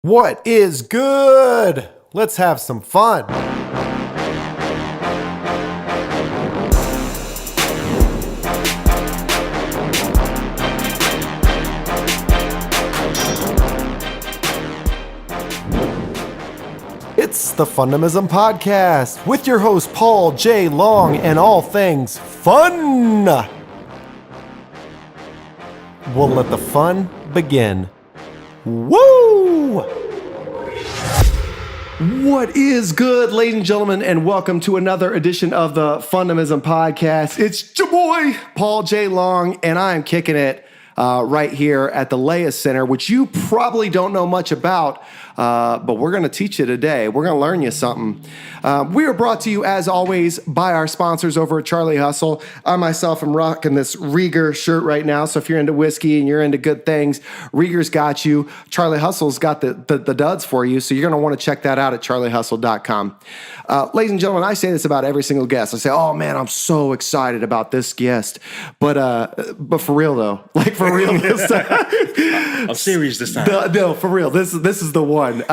What is good? Let's have some fun. It's the Fundamism podcast with your host Paul J. Long and all things fun. We'll let the fun begin. Woo! What is good, ladies and gentlemen, and welcome to another edition of the Fundamism podcast. It's your boy, Paul J. Long, and I am kicking it right here at the Laya Center, which you probably don't know much about, but we're going to teach you today. We're going to learn you something. We are brought to you, as always, by our sponsors over at Charlie Hustle. I myself am rocking this Rieger shirt right now, so if you're into whiskey and you're into good things, Rieger's got you. Charlie Hustle's got the duds for you, so you're going to want to check that out at charliehustle.com. Ladies and gentlemen, I say this about every single guest. I say, oh man, I'm so excited about this guest. But for real though, like for real this time. I'm serious this time. No, for real. This is the one.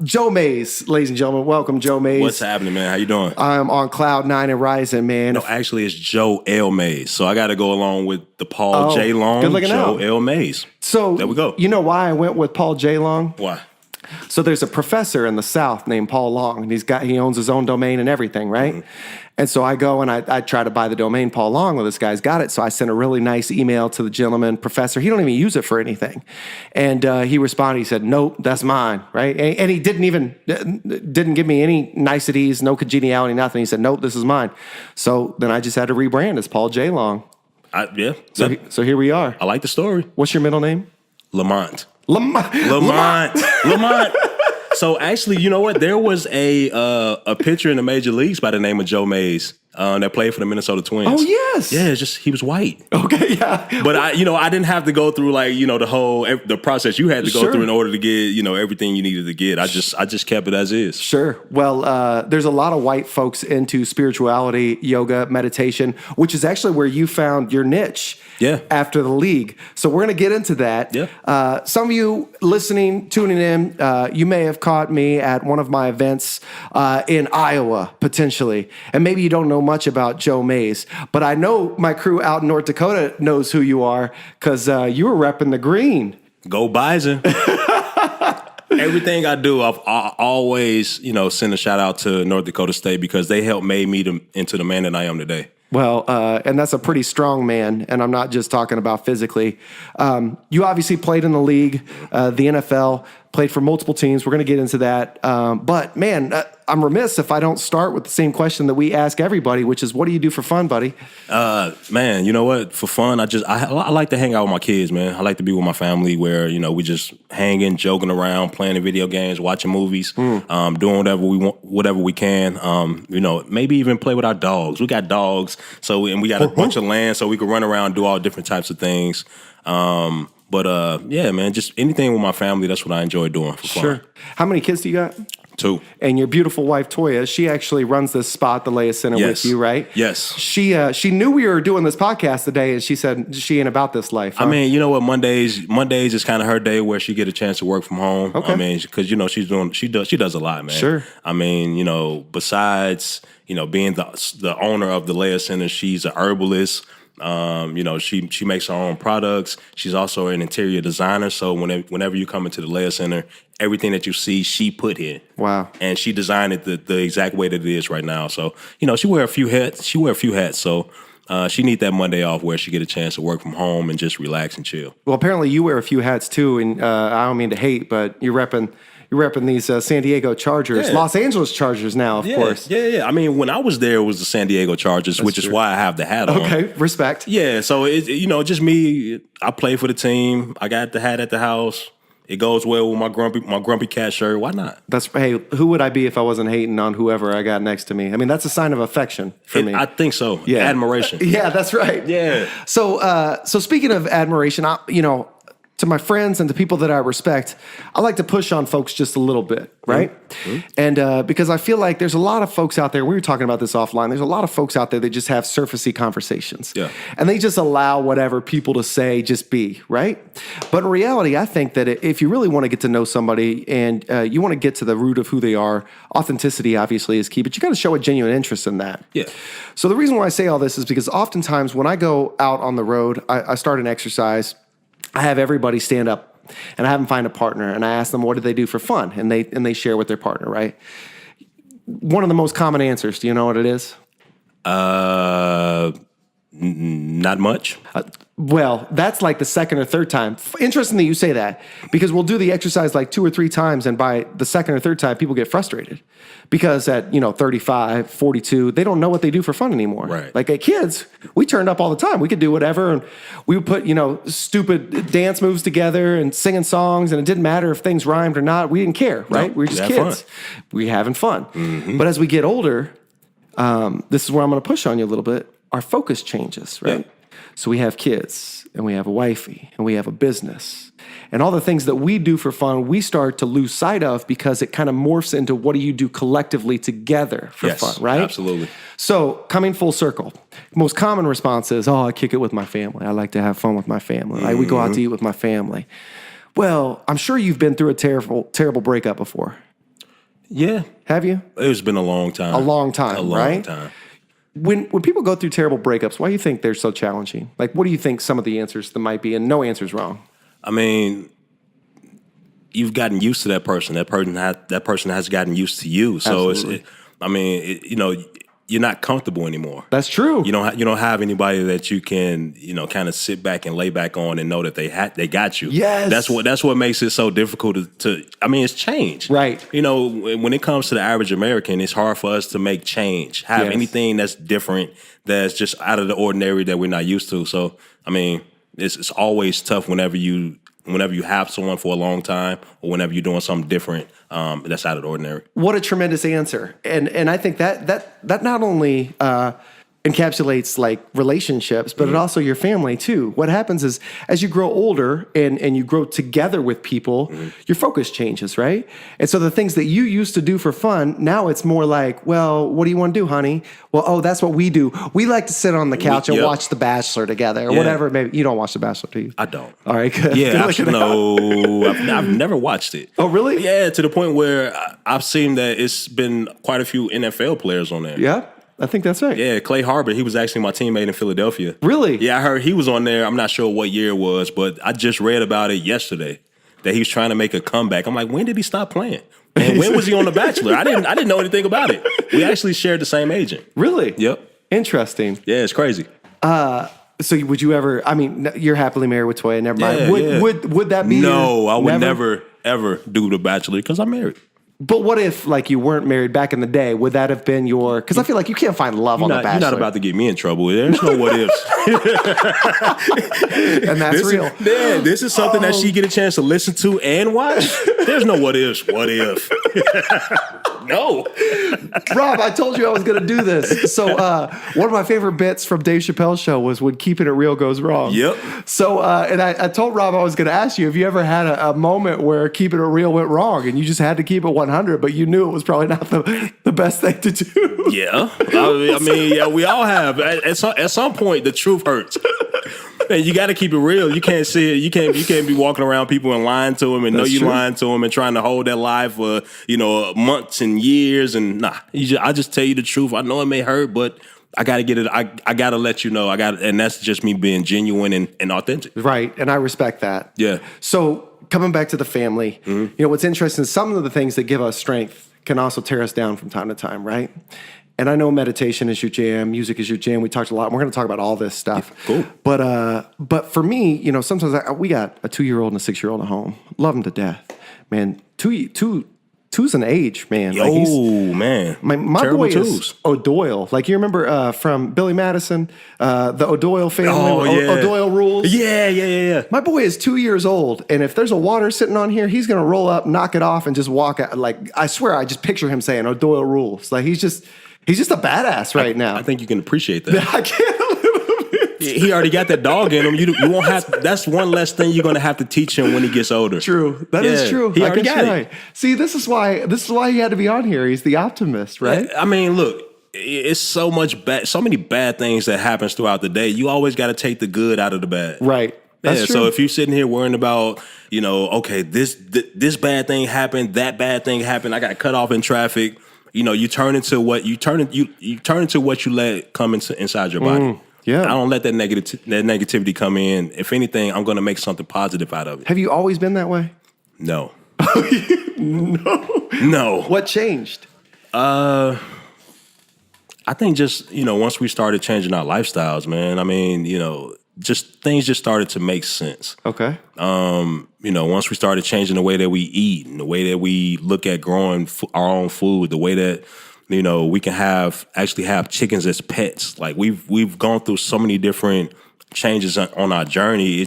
Joe Mays, ladies and gentlemen, welcome, Joe Mays. What's happening, man? How you doing? I'm on cloud 9 and rising, man. No, actually, it's Joe L. Mays. So I got to go along with the Paul J. Long, good looking Joe out. L. Mays. So there we go. You know why I went with Paul J. Long? Why? So there's a professor in the South named Paul Long, and he owns his own domain and everything, right? Mm-hmm. And so I go and I try to buy the domain Paul Long. Well, this guy's got it. So I sent a really nice email to the gentleman, professor. He don't even use it for anything. And he responded. He said, nope, that's mine, right? And he didn't give me any niceties, no congeniality, nothing. He said, nope, this is mine. So then I just had to rebrand as Paul J. Long. Yeah. So here we are. I like the story. What's your middle name? Lamont. So actually, you know what? There was a pitcher in the major leagues by the name of Joe Mays that played for the Minnesota Twins. Oh yes, yeah. It's just he was white. Okay, yeah. But I didn't have to go through the process you had to go through in order to get everything you needed to get. I just kept it as is. Sure. Well, there's a lot of white folks into spirituality, yoga, meditation, which is actually where you found your niche. Yeah. After the league. So we're going to get into that. Yeah. Some of you listening, tuning in, you may have caught me at one of my events in Iowa, potentially. And maybe you don't know much about Joe Mays. But I know my crew out in North Dakota knows who you are because you were repping the green. Go Bison. Everything I do, I always, send a shout out to North Dakota State because they helped made me into the man that I am today. Well, and that's a pretty strong man, and I'm not just talking about physically. You obviously played in the league, the NFL, played for multiple teams. We're going to get into that. But, man, I'm remiss if I don't start with the same question that we ask everybody, which is, what do you do for fun, buddy? Man, you know what? For fun, I like to hang out with my kids, man. I like to be with my family where, we just hanging, joking around, playing video games, watching movies, doing whatever we can. Maybe even play with our dogs. We got dogs, we got a bunch of land, so we can run around and do all different types of things. Yeah, man, just anything with my family, that's what I enjoy doing for fun. Sure. How many kids do you got? 2. And your beautiful wife, Toyia, she actually runs this spot, the Laya Center, with you, right? Yes. She knew we were doing this podcast today, and she said she ain't about this life. Huh? I mean, you know what? Mondays is kind of her day where she get a chance to work from home. Okay. I mean, because she does a lot, man. Sure. I mean, besides being the owner of the Laya Center, she's an herbalist. She makes her own products. She's also an interior designer. So whenever you come into the Laya Center, everything that you see, she put here. Wow. And she designed it the exact way that it is right now. So, she wear a few hats. So she need that Monday off where she get a chance to work from home and just relax and chill. Well, apparently you wear a few hats too, and I don't mean to hate, but you're repping these San Diego Chargers, Los Angeles Chargers now, of course. Yeah. I mean, when I was there, it was the San Diego Chargers, That's which true. is why I have the hat on. Okay, respect. Yeah, so just me. I play for the team. I got the hat at the house. It goes well with my grumpy cat shirt. Why not? Hey, who would I be if I wasn't hating on whoever I got next to me? I mean, that's a sign of affection for me. I think so. Yeah. Admiration. Yeah, that's right. Yeah. So speaking of admiration, to my friends and to people that I respect, I like to push on folks just a little bit, right? And because I feel like there's a lot of folks out there, we were talking about this offline, there's a lot of folks out there that just have surfacey conversations. Yeah. And they just allow whatever people to say just be, right? But in reality, I think that if you really want to get to know somebody and you want to get to the root of who they are, authenticity obviously is key, but you got to show a genuine interest in that. Yeah. So the reason why I say all this is because oftentimes when I go out on the road, I start an exercise, I have everybody stand up and I have them find a partner and I ask them what do they do for fun, and they share with their partner, right? One of the most common answers, do you know what it is? Not much. Well, that's like the second or third time. Interesting that you say that, because we'll do the exercise like 2 or 3 times, and by the second or third time, people get frustrated because at 35, 42, they don't know what they do for fun anymore. Right. Like at kids, we turned up all the time. We could do whatever, and we would put stupid dance moves together and singing songs, and it didn't matter if things rhymed or not. We didn't care, right? No, we were just we had kids. fun. We were having fun. Mm-hmm. But as we get older, this is where I'm going to push on you a little bit. Our focus changes, right? Yeah. So we have kids, and we have a wifey, and we have a business. And all the things that we do for fun, we start to lose sight of because it kind of morphs into what do you do collectively together for fun, right? Absolutely. So coming full circle, most common response is, I kick it with my family. I like to have fun with my family. Like, we go out to eat with my family. Well, I'm sure you've been through a terrible breakup before. Yeah. Have you? It's been a long time. A long time, A long right? time. When people go through terrible breakups, why do you think they're so challenging? Like, what do you think some of the answers that might be? And no answer's wrong. I mean, you've gotten used to that person. That person has gotten used to you. So you're not comfortable anymore. That's true. You don't have anybody that you can kind of sit back and lay back on and know that they got you. Yes. That's what makes it so difficult to. I mean, it's change. Right. When it comes to the average American, it's hard for us to make change, have anything that's different, that's just out of the ordinary that we're not used to. So I mean, it's always tough whenever you have someone for a long time, or whenever you're doing something different that's out of the ordinary. What a tremendous answer. And I think that not only encapsulates like relationships, but it also your family too. What happens is as you grow older and you grow together with people, your focus changes, right? And so the things that you used to do for fun, now it's more like, well, what do you want to do, honey? Well, that's what we do. We like to sit on the couch and watch The Bachelor together or whatever. Maybe you don't watch The Bachelor, do you? I don't. All right, good. Yeah, no, I've never watched it. Oh, really? Yeah, to the point where I've seen that it's been quite a few NFL players on there. Yeah, I think that's right. Yeah, Clay Harbor, he was actually my teammate in Philadelphia. Really? Yeah, I heard he was on there. I'm not sure what year it was, but I just read about it yesterday that he was trying to make a comeback. I'm like, when did he stop playing? And when was he on The Bachelor? I didn't know anything about it. We actually shared the same agent. Really? Yep. Interesting. Yeah, it's crazy. So would you ever? I mean, you're happily married with Toyia. Never mind. Yeah, Would that be? No, I would never ever do The Bachelor because I'm married. But what if, like, you weren't married back in the day? Would that have been your? Because I feel like you can't find love on The Bachelor. You're not about to get me in trouble. There's no what ifs. And that's real. This is something that she get a chance to listen to and watch. There's no what ifs. What if? No. Rob, I told you I was going to do this. So one of my favorite bits from Dave Chappelle's show was when Keeping It Real goes wrong. Yep. So, and I told Rob I was going to ask you, have you ever had a moment where Keeping It Real went wrong and you just had to keep it 100, but you knew it was probably not the best thing to do? Yeah. I mean, yeah, we all have. At some point, the truth hurts. And you got to keep it real. You can't see it. You can't be walking around people and lying to them and know you're lying to them and trying to hold that lie for months and years. And I just tell you the truth. I know it may hurt, but I got to get it. I got to let you know. And that's just me being genuine and authentic. Right, and I respect that. Yeah. So coming back to the family, what's interesting is some of the things that give us strength can also tear us down from time to time, right? And I know meditation is your jam, music is your jam. We talked a lot. We're going to talk about all this stuff. Yeah, cool. But for me, sometimes we got a 2-year-old and a 6-year-old at home. Love them to death, man. Two's an age, man. Man. My Terrible boy twos. is O'Doyle. Like, you remember from Billy Madison, the O'Doyle family, O'Doyle rules? Yeah. My boy is 2 years old, and if there's a water sitting on here, he's going to roll up, knock it off, and just walk out. Like, I swear, I just picture him saying O'Doyle rules. Like, he's just a badass right now. I think you can appreciate that. I can a little bit. He already got that dog in him. You won't have. That's one less thing you're gonna have to teach him when he gets older. True. That is true. He already got it. See, this is why he had to be on here. He's the optimist, right? I mean, look, it's so many bad things that happens throughout the day. You always got to take the good out of the bad. Right. That's true. So if you're sitting here worrying about, okay, this bad thing happened, that bad thing happened, I got cut off in traffic. You turn into what you let come inside your body. Yeah. I don't let that negativity come in. If anything, I'm going to make something positive out of it. Have you always been that way? No. No. What changed? I think just, once we started changing our lifestyles, man, I mean, things just started to make sense. Okay. Once we started changing the way that we eat and the way that we look at growing our own food, the way that, we can actually have chickens as pets. Like we've gone through so many different changes on our journey.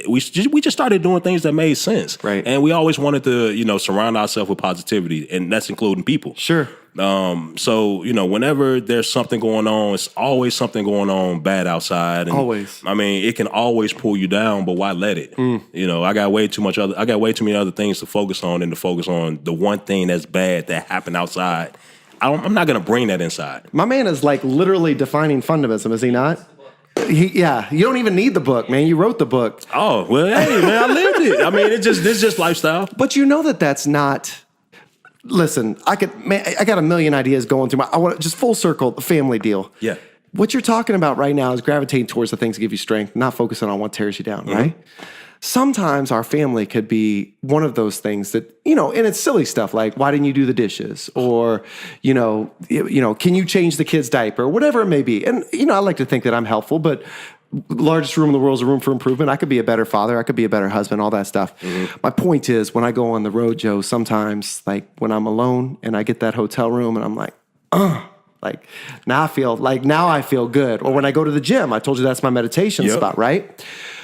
We just started doing things that made sense. Right. And we always wanted to, surround ourselves with positivity, and that's including people. Sure. So, whenever there's something going on, it's always something going on bad outside. And, always. I mean, it can always pull you down, but why let it? I got way too many other things to focus on than to focus on the one thing that's bad that happened outside. I'm not going to bring that inside. My man is like literally defining Fundamism, is he not? You don't even need the book, man. You wrote the book. Oh, well, hey, man, I lived it. I mean, it's just lifestyle. But that's not... Listen, I got a million ideas going through I want just full circle, the family deal. Yeah. What you're talking about right now is gravitating towards the things that give you strength, not focusing on what tears you down, right? Sometimes our family could be one of those things that, and it's silly stuff like, why didn't you do the dishes? Or, can you change the kid's diaper? Whatever it may be. And, I like to think that I'm helpful, but largest room in the world is a room for improvement. I could be a better father. I could be a better husband, all that stuff. My point is, when I go on the road, Joe, sometimes like when I'm alone and I get that hotel room and I'm like, now I feel good. Or when I go to the gym, I told you that's my meditation spot, right?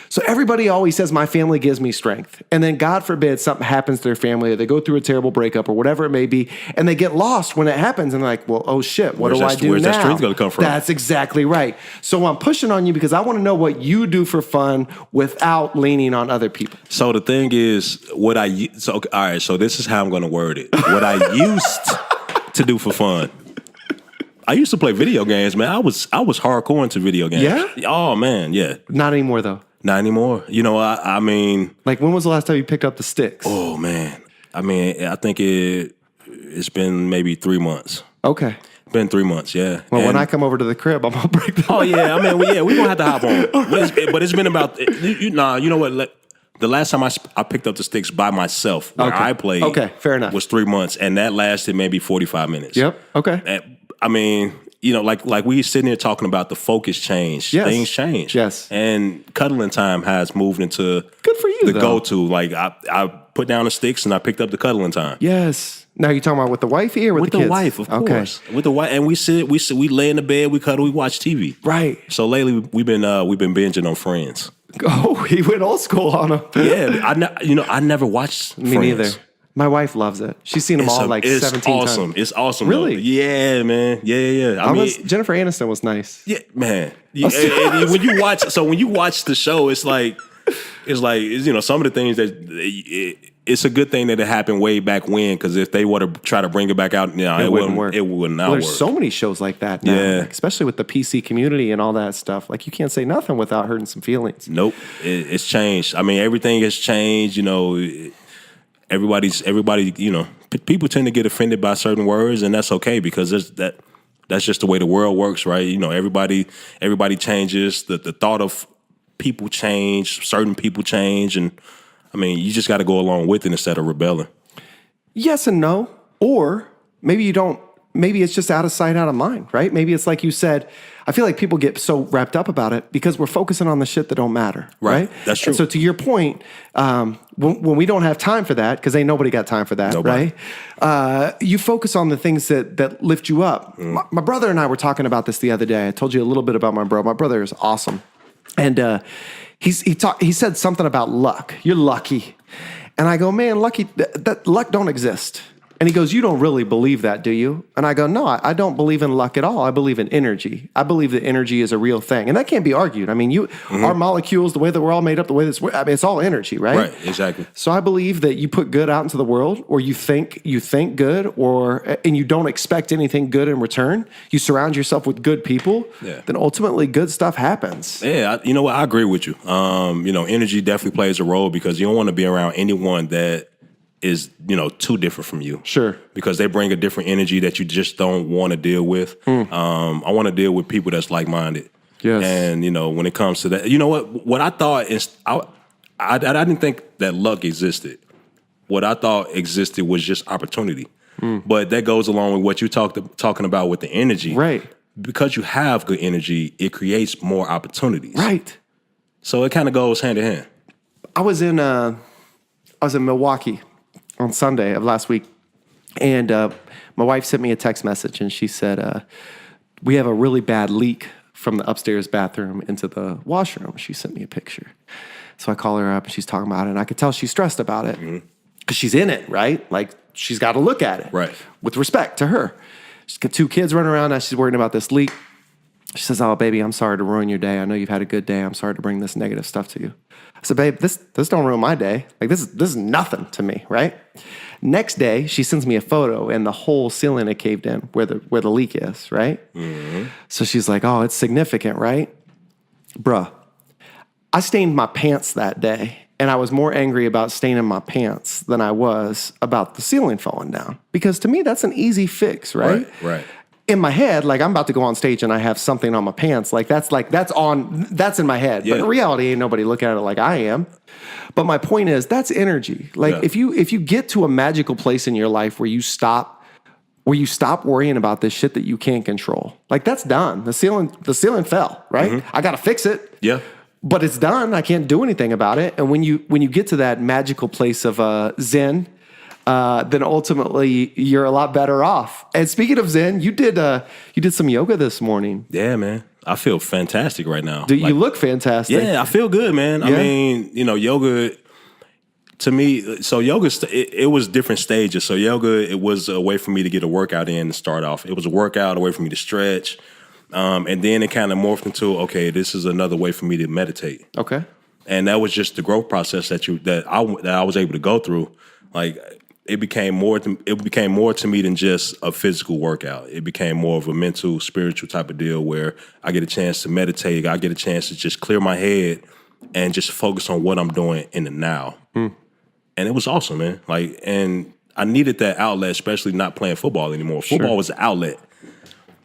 So everybody always says my family gives me strength. And then God forbid something happens to their family or they go through a terrible breakup or whatever it may be, and they get lost when it happens and they're like, well, oh shit, what do I do now? Where's that strength going to come from? That's exactly right. So I'm pushing on you because I want to know what you do for fun without leaning on other people. So the thing is, all right, so this is how I'm going to word it. What I used to do for fun. I used to play video games, man. I was hardcore into video games. Yeah? Oh, man, yeah. Not anymore, though. Not anymore. I mean... Like, when was the last time you picked up the sticks? Oh, man. I mean, I think it's been maybe 3 months. Okay. Been 3 months, yeah. Well, when I come over to the crib, I'm going to break them. Oh, yeah. I mean, we're going to have to hop on. But it's been about... you know what? The last time I picked up the sticks by myself, where I played... Okay, fair enough. ...was 3 months, and that lasted maybe 45 minutes. Yep, okay. And, I mean... like we sitting here talking about the focus change. Yes. Things change. Yes. And cuddling time has moved into good for you, the go-to. Like I put down the sticks and I picked up the cuddling time. Yes. Now you're talking about with the wifey or with the kids? With the wife, of course. With the wife, and we lay in the bed, we cuddle, we watch TV. Right. So lately we've been binging on Friends. Oh, he went old school on him. Yeah, I never watched Friends. Me neither. My wife loves it. She's seen them all like 17 times. It's awesome. Really? Though. Yeah, man. Yeah. I mean, Jennifer Aniston was nice. Yeah, man. And when you watch the show, it's like some of the things that it's a good thing that it happened way back when, because if they were to try to bring it back out, it wouldn't work. It would not work. There's so many shows like that now, like, especially with the PC community and all that stuff. Like, you can't say nothing without hurting some feelings. Nope, it's changed. I mean, everything has changed. Everybody, people tend to get offended by certain words, and that's okay, because that's just the way the world works, right? Everybody changes. The thought of people change, certain people change, and I mean, you just got to go along with it instead of rebelling. Yes and no, or maybe you don't. Maybe it's just out of sight, out of mind, right? Maybe it's like you said. I feel like people get so wrapped up about it because we're focusing on the shit that don't matter, right? That's true. And so to your point, when we don't have time for that, because ain't nobody got time for that, right? You focus on the things that lift you up. My brother and I were talking about this the other day. I told you a little bit about my bro. My brother is awesome, and he said something about luck. You're lucky, and I go, man, lucky. That luck don't exist. And he goes, you don't really believe that, do you? And I go, no, I don't believe in luck at all. I believe in energy. I believe that energy is a real thing. And that can't be argued. I mean, our molecules, the way that we're all made up, the way that's, I mean, it's all energy, right? Right, exactly. So I believe that you put good out into the world, or you think good, and you don't expect anything good in return. You surround yourself with good people, then ultimately good stuff happens. Yeah, you know what? I agree with you. Energy definitely plays a role because you don't want to be around anyone that is, too different from you. Sure. Because they bring a different energy that you just don't want to deal with. I want to deal with people that's like-minded. Yes. And, when it comes to that, you know what I thought is, I didn't think that luck existed. What I thought existed was just opportunity. But that goes along with what you talking about with the energy. Right. Because you have good energy, it creates more opportunities. Right. So it kind of goes hand in hand. I was in Milwaukee on Sunday of last week, and my wife sent me a text message, and she said, we have a really bad leak from the upstairs bathroom into the washroom. She sent me a picture. So I call her up, and she's talking about it, and I could tell she's stressed about it because she's in it, right? Like, she's got to look at it with respect to her. She's got 2 kids running around. Now she's worrying about this leak. She says, oh, baby, I'm sorry to ruin your day. I know you've had a good day. I'm sorry to bring this negative stuff to you. I said, babe, this don't ruin my day. Like, this is nothing to me, right? Next day, she sends me a photo, and the whole ceiling had caved in where the leak is, right? So she's like, oh, it's significant, right? Bruh, I stained my pants that day, and I was more angry about staining my pants than I was about the ceiling falling down. Because to me, that's an easy fix, right? Right. In my head, like, I'm about to go on stage and I have something on my pants. That's in my head. Yeah. But in reality, ain't nobody looking at it like I am. But my point is, that's energy. Like, if you get to a magical place in your life where you stop worrying about this shit that you can't control, like, that's done. The ceiling fell, right? I got to fix it. Yeah. But it's done. I can't do anything about it. And when you get to that magical place of Zen, then ultimately you're a lot better off. And speaking of Zen, you did some yoga this morning. Yeah, man. I feel fantastic right now. You look fantastic. Yeah, I feel good, man. Yeah. I mean, yoga to me, so yoga, it was different stages. So yoga, it was a way for me to get a workout in to start off. It was a workout, a way for me to stretch. And then it kind of morphed into, okay, this is another way for me to meditate. Okay. And that was just the growth process that I was able to go through. Like, it became more to me than just a physical workout. It became more of a mental, spiritual type of deal where I get a chance to meditate. I get a chance to just clear my head and just focus on what I'm doing in the now. And it was awesome, man. Like, and I needed that outlet, especially not playing football anymore. Football was the outlet.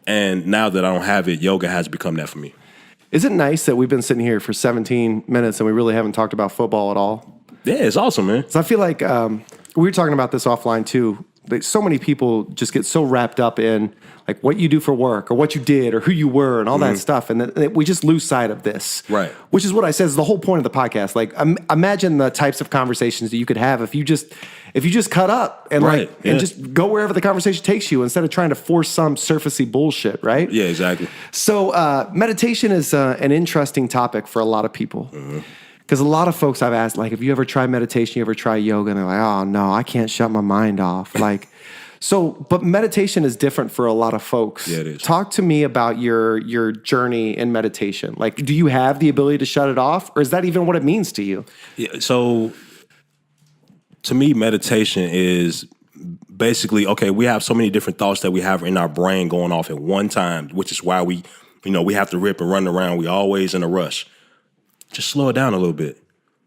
And now that I don't have it, yoga has become that for me. Is it nice that we've been sitting here for 17 minutes and we really haven't talked about football at all? Yeah, it's awesome, man. So I feel like we were talking about this offline too. Like, so many people just get so wrapped up in like what you do for work or what you did or who you were and all that stuff. And then we just lose sight of this. Right. Which is what I said is the whole point of the podcast. Like, imagine the types of conversations that you could have if you just cut up and and just go wherever the conversation takes you instead of trying to force some surfacey bullshit, right? Yeah, exactly. So meditation is an interesting topic for a lot of people. Because a lot of folks I've asked, like, have you ever tried meditation? You ever try yoga? And they're like, oh, no, I can't shut my mind off. Like, but meditation is different for a lot of folks. Yeah, it is. Talk to me about your journey in meditation. Like, do you have the ability to shut it off? Or is that even what it means to you? Yeah, so to me, meditation is basically, okay, we have so many different thoughts that we have in our brain going off at one time, which is why we have to rip and run around. We always in a rush. Just slow it down a little bit.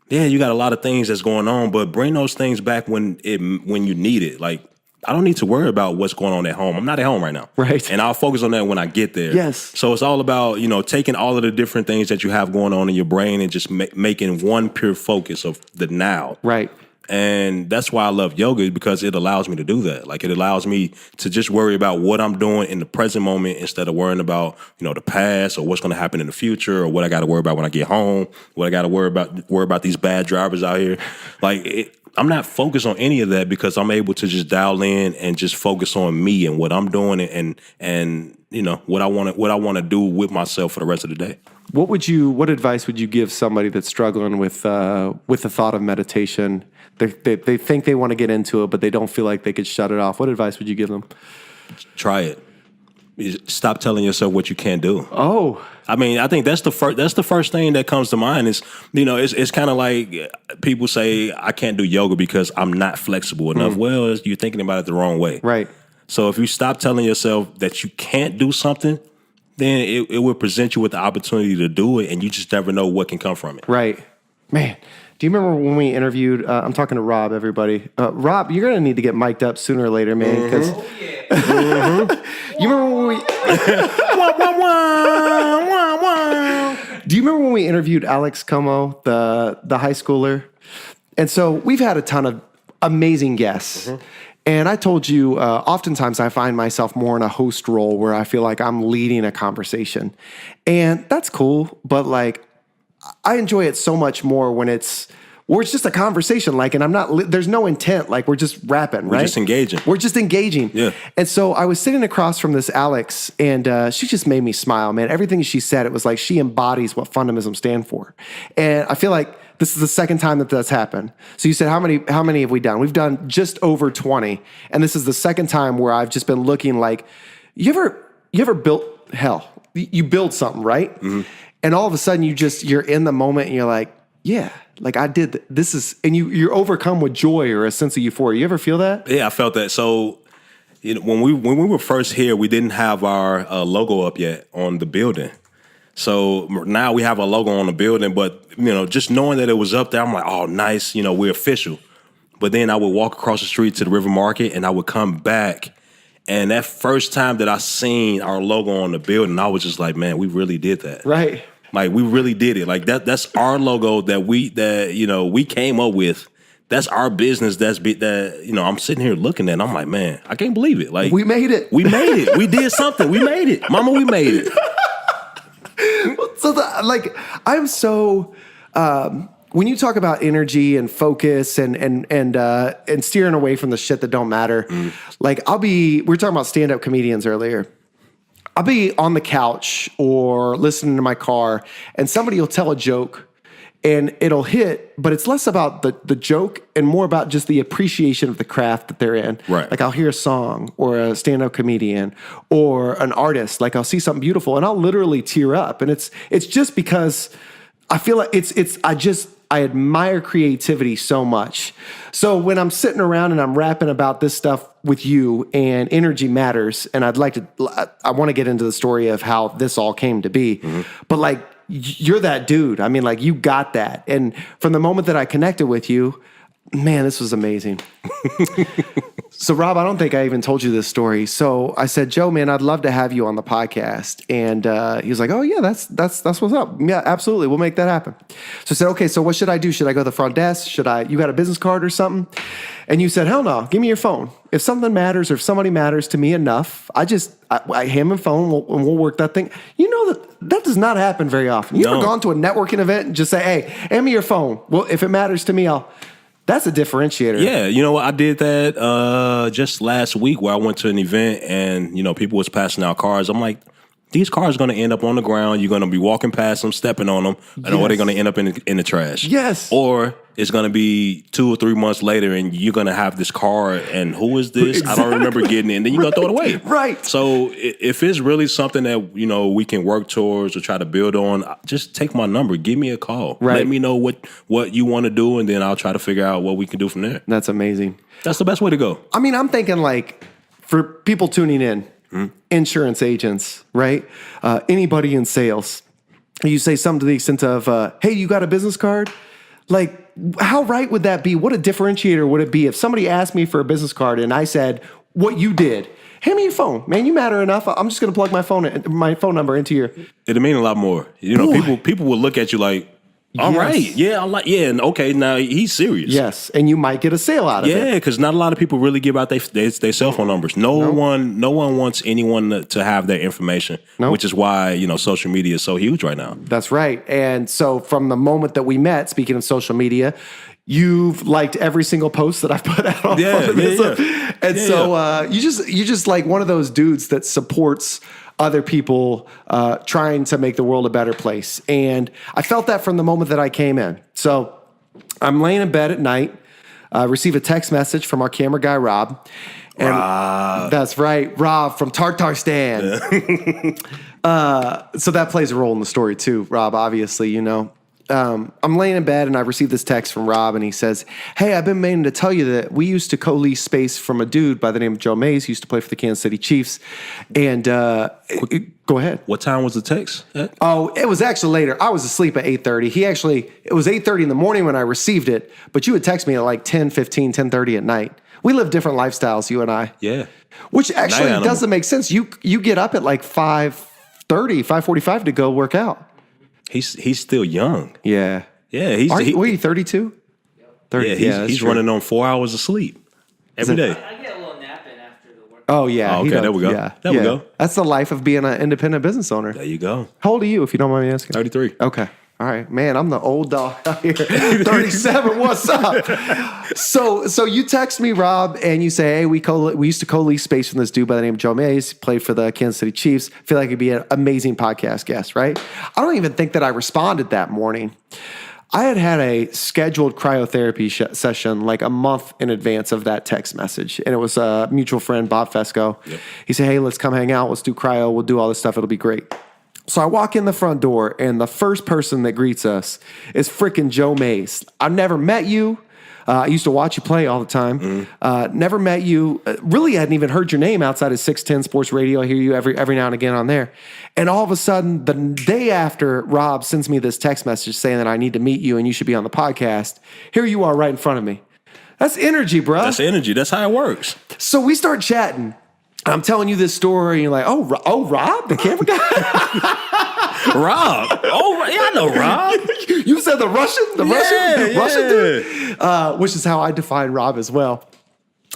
Yeah, you got a lot of things that's going on, but bring those things back when you need it. Like, I don't need to worry about what's going on at home. I'm not at home right now. Right. And I'll focus on that when I get there. Yes. So it's all about, taking all of the different things that you have going on in your brain and just making one pure focus of the now. Right. And that's why I love yoga, because it allows me to do that. Like, it allows me to just worry about what I'm doing in the present moment instead of worrying about, the past or what's going to happen in the future or what I got to worry about when I get home, what I got to worry about these bad drivers out here. Like, I'm not focused on any of that because I'm able to just dial in and just focus on me and what I'm doing and what I want to do with myself for the rest of the day. What advice would you give somebody that's struggling with the thought of meditation? They think they want to get into it, but they don't feel like they could shut it off. What advice would you give them? Try it. Stop telling yourself what you can't do. Oh, I mean, I think that's the first thing that comes to mind is, it's kind of like people say, I can't do yoga because I'm not flexible enough. Well, you're thinking about it the wrong way. right. So if you stop telling yourself that you can't do something, then it will present you with the opportunity to do it, and you just never know what can come from it. Right. Man, do you remember when we interviewed, I'm talking to Rob, everybody. Rob, you're going to need to get mic'd up sooner or later, man, because you remember when we... Do you remember when we interviewed Alex Como, the high schooler? And so we've had a ton of amazing guests. And I told you, oftentimes I find myself more in a host role where I feel like I'm leading a conversation. And that's cool, but like, I enjoy it so much more when it's just a conversation, like, and I'm not, there's no intent, like we're just rapping, right? We're just engaging. We're just engaging. Yeah. And so I was sitting across from this Alex, and she just made me smile, man. Everything she said, it was like she embodies what Fundamism stand for. And I feel like this is the second time that that's happened. So you said, how many have we done? We've done just over 20. And this is the second time where I've just been looking like, you ever built, hell, you build something, right? Mm-hmm. And all of a sudden you're in the moment and you're like, yeah, like I did this is, and you're overcome with joy or a sense of euphoria. You ever feel that? Yeah, I felt that. So, when we were first here, we didn't have our logo up yet on the building. So now we have a logo on the building, but just knowing that it was up there, I'm like, oh, nice, we're official. But then I would walk across the street to the River Market, and I would come back, and that first time that I seen our logo on the building, I was just like, man, we really did that, right? Like we really did it. Like that's our logo that we came up with. That's our business. I'm sitting here looking at it, and I'm like, man, I can't believe it. Like we made it. We made it. We did something. We made it. Mama, we made it. So I'm so when you talk about energy and focus and steering away from the shit that don't matter, like we were talking about stand-up comedians earlier. I'll be on the couch or listening to my car, and somebody will tell a joke and it'll hit, but it's less about the joke and more about just the appreciation of the craft that they're in. Right. Like I'll hear a song or a stand-up comedian or an artist, like I'll see something beautiful and I'll literally tear up. And it's just because I feel like I admire creativity so much. So when I'm sitting around and I'm rapping about this stuff with you and energy matters, and I want to get into the story of how this all came to be, but like, you're that dude. I mean, like you got that. And from the moment that I connected with you, man, this was amazing. So Rob, I don't think I even told you this story. So I said, Joe, man, I'd love to have you on the podcast. And he was like, oh yeah, that's what's up. Yeah, absolutely. We'll make that happen. So I said, okay, so what should I do? Should I go to the front desk? You got a business card or something? And you said, hell no, give me your phone. If something matters or if somebody matters to me enough, I hand my phone and we'll work that thing. You know that does not happen very often. You ever gone to a networking event and just say, hey, hand me your phone. Well, if it matters to me, that's a differentiator. Yeah, you know what? I did that just last week where I went to an event and, people was passing out cards. I'm like, these cars are going to end up on the ground. You're going to be walking past them, stepping on them, or they're going to end up in the trash. Yes. Or it's going to be 2 or 3 months later and you're going to have this card and who is this? Exactly. I don't remember getting it. And then you're going to throw it away. Right. So if it's really something that, we can work towards or try to build on, just take my number. Give me a call. Right. Let me know what you want to do and then I'll try to figure out what we can do from there. That's amazing. That's the best way to go. I mean, I'm thinking like for people tuning in, insurance agents, right? Anybody in sales, you say something to the extent of, hey, you got a business card? Like, how right would that be? What a differentiator would it be if somebody asked me for a business card and I said, what you did, hand me your phone, man, you matter enough. I'm just going to plug my phone number into your... It'll mean a lot more. People will look at you like, all right. Yeah, and okay, now he's serious. Yes, and you might get a sale out of it. Yeah, because not a lot of people really give out their cell phone numbers. No one wants anyone to have their information, which is why, social media is so huge right now. That's right. And so from the moment that we met, speaking of social media, you've liked every single post that I've put out on Fundamism. And so you're just like one of those dudes that supports other people trying to make the world a better place. And I felt that from the moment that I came in. So I'm laying in bed at night. receive a text message from our camera guy, Rob. And Rob. That's right, Rob from Tartarstan. So that plays a role in the story too, Rob, obviously, you know. I'm laying in bed and I received this text from Rob and he says, hey, I've been meaning to tell you that we used to co-lease space from a dude by the name of Joe Mays, who used to play for the Kansas City Chiefs. And go ahead. What time was the text at? Oh, it was actually later. I was asleep at 8:30. It was 8:30 in the morning when I received it, but you would text me at like 10:15, 10:30 at night. We live different lifestyles, you and I. Yeah. Which actually doesn't make sense. You get up at like 5:30, 5:45 to go work out. He's still young. Yeah. Yeah. What are you, 32? 30. Yeah, he's running on 4 hours of sleep every day. I get a little nap in after the work. Oh, yeah. Oh, okay, there we go. Yeah. There we go. That's the life of being an independent business owner. There you go. How old are you, if you don't mind me asking? 33. Okay. All right. Man, I'm the old dog out here. 37. What's up? So you text me, Rob, and you say, hey, we used to co-lease space from this dude by the name of Joe Mays, played for the Kansas City Chiefs. Feel like he'd be an amazing podcast guest, right? I don't even think that I responded that morning. I had a scheduled cryotherapy session like a month in advance of that text message. And it was a mutual friend, Bob Fesco. Yep. He said, hey, let's come hang out. Let's do cryo. We'll do all this stuff. It'll be great. So I walk in the front door, and the first person that greets us is freaking Joe Mays. I've never met you. I used to watch you play all the time. Never met you. Really hadn't even heard your name outside of 610 Sports Radio. I hear you every now and again on there. And all of a sudden, the day after Rob sends me this text message saying that I need to meet you and you should be on the podcast, here you are right in front of me. That's energy, bro. That's energy. That's how it works. So we start chatting. I'm telling you this story, and you're like, oh, Rob, the camera guy? Rob. Oh, yeah, I know Rob. You said the Russian Russian dude? Which is how I define Rob as well.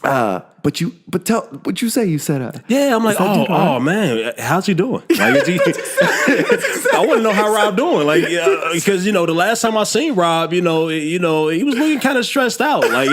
But what'd you say? You said, yeah, I'm like, oh man, how's he doing? Like, I want to know how Rob doing. Like, because, the last time I seen Rob, he was looking kind of stressed out. Like,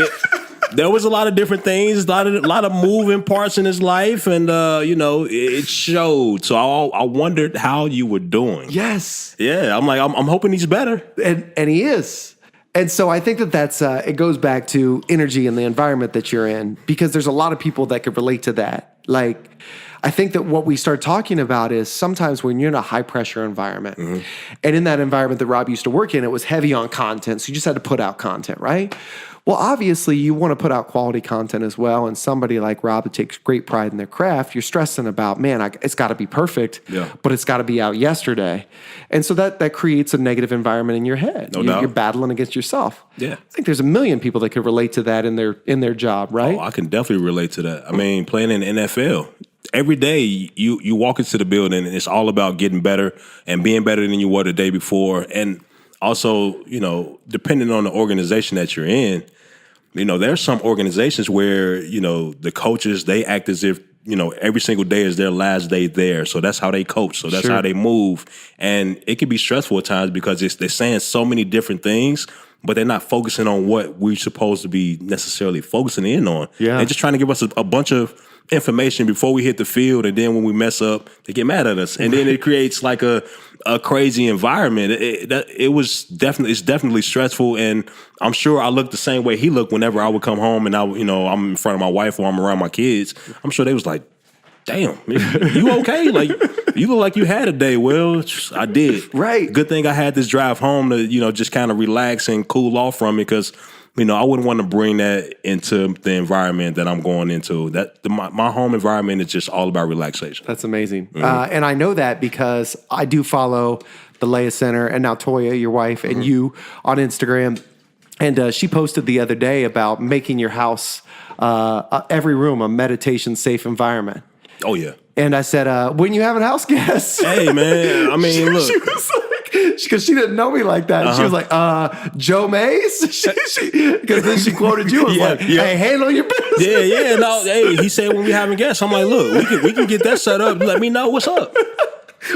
there was a lot of different things, a lot of moving parts in his life, and it showed. So I wondered how you were doing. Yes. Yeah, I'm like, I'm hoping he's better, and he is. And so I think that's it goes back to energy and the environment that you're in, because there's a lot of people that could relate to that. Like, I think that what we start talking about is sometimes when you're in a high pressure environment, and in that environment that Rob used to work in, it was heavy on content. So you just had to put out content, right? Well, obviously, you want to put out quality content as well. And somebody like Rob that takes great pride in their craft, you're stressing about, man, it's got to be perfect, but it's got to be out yesterday. And so that creates a negative environment in your head. No doubt. You're battling against yourself. Yeah. I think there's a million people that could relate to that in their job, right? Oh, I can definitely relate to that. I mean, playing in the NFL, every day you walk into the building and it's all about getting better and being better than you were the day before. And also, depending on the organization that you're in, there's some organizations where, the coaches, they act as if, every single day is their last day there. So that's how they coach. So that's how they move. And it can be stressful at times because they're saying so many different things, but they're not focusing on what we're supposed to be necessarily focusing in on. Yeah. They're just trying to give us a bunch of information before we hit the field, and then when we mess up, they get mad at us, and then it creates like a crazy environment. It's definitely stressful, and I'm sure I looked the same way he looked whenever I would come home and I'm in front of my wife or I'm around my kids. I'm sure they was like, damn, you okay? Like, you look like you had a day. Well, I did. Right. Good thing I had this drive home to just kind of relax and cool off from it, because I wouldn't want to bring that into the environment that I'm going into. My home environment is just all about relaxation. That's amazing. And I know that because I do follow the Laya Center and now Toyia, your wife, and you on Instagram. And she posted the other day about making your house, every room, a meditation-safe environment. Oh, yeah. And I said, when you having house guests? Hey, man. I mean, look. She was like, because she didn't know me like that. And she was like, Joe Mays? Because then she quoted you and was like, hey, handle your business. Yeah. No, hey, he said when we having guests. I'm like, look, we can get that set up. Let me know what's up.